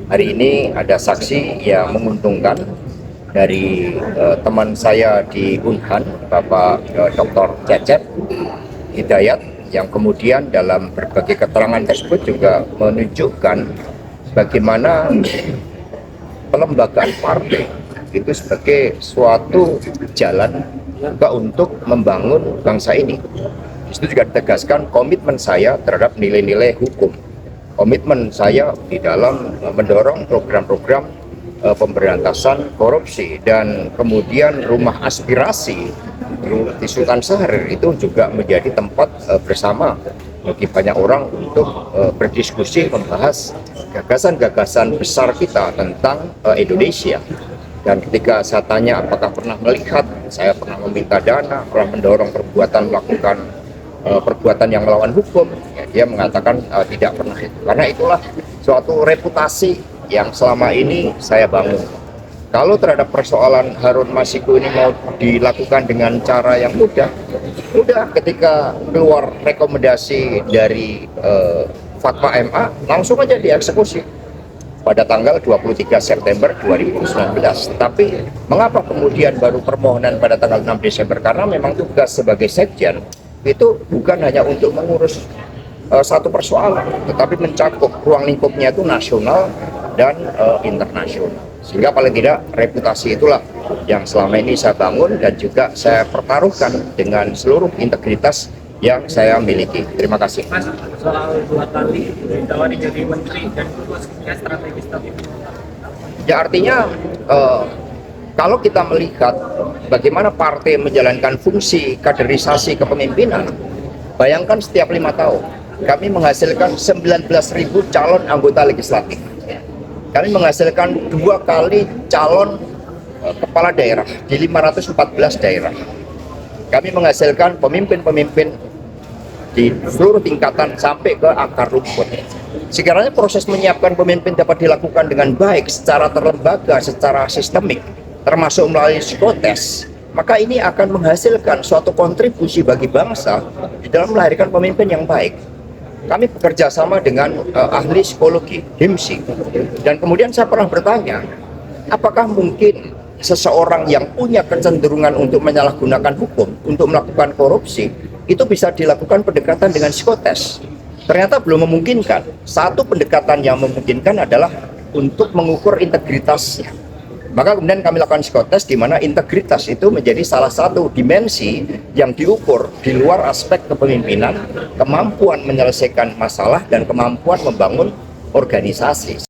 Hari ini ada saksi yang menguntungkan dari teman saya di Unhan, Bapak Dr. Cecep Hidayat, yang kemudian dalam berbagai keterangan tersebut juga menunjukkan bagaimana pelembagaan partai itu sebagai suatu jalan juga untuk membangun bangsa ini. Itu juga ditegaskan komitmen saya terhadap nilai-nilai hukum, komitmen saya di dalam mendorong program-program pemberantasan korupsi, dan kemudian rumah aspirasi di Sultan Syahrir itu juga menjadi tempat bersama bagi banyak orang untuk berdiskusi membahas gagasan-gagasan besar kita tentang Indonesia. Dan ketika saya tanya apakah pernah melihat saya pernah meminta dana, pernah mendorong perbuatan melakukan perbuatan yang melawan hukum, ya, dia mengatakan tidak pernah itu. Karena itulah suatu reputasi yang selama ini saya bangun. Kalau terhadap persoalan Harun Masiku ini mau dilakukan dengan cara yang mudah ketika keluar rekomendasi dari Fatwa MA langsung aja dieksekusi pada tanggal 23 September 2019. Tapi mengapa kemudian baru permohonan pada tanggal 6 Desember? Karena memang tugas sebagai sekjen itu bukan hanya untuk mengurus satu persoalan, tetapi mencakup ruang lingkupnya itu nasional dan internasional. Sehingga paling tidak reputasi itulah yang selama ini saya bangun dan juga saya pertaruhkan dengan seluruh integritas yang saya miliki. Terima kasih. Mas, soal 2 kali ditawari jadi menteri dan posisinya strategis tapi Ya artinya kalau kita melihat bagaimana partai menjalankan fungsi kaderisasi kepemimpinan, bayangkan setiap 5 tahun kami menghasilkan 19.000 calon anggota legislatif. Kami menghasilkan 2 kali calon kepala daerah di 514 daerah. Kami menghasilkan pemimpin-pemimpin di seluruh tingkatan sampai ke akar rumput. Sekiranya proses menyiapkan pemimpin dapat dilakukan dengan baik secara terlembaga, secara sistemik, termasuk melalui psikotes, maka ini akan menghasilkan suatu kontribusi bagi bangsa di dalam melahirkan pemimpin yang baik. Kami bekerja sama dengan ahli psikologi, HIMSI, dan kemudian saya pernah bertanya, apakah mungkin seseorang yang punya kecenderungan untuk menyalahgunakan hukum, untuk melakukan korupsi, itu bisa dilakukan pendekatan dengan psikotes? Ternyata belum memungkinkan. Satu pendekatan yang memungkinkan adalah untuk mengukur integritasnya. Maka kemudian kami lakukan psikotes di mana integritas itu menjadi salah satu dimensi yang diukur di luar aspek kepemimpinan, kemampuan menyelesaikan masalah, dan kemampuan membangun organisasi.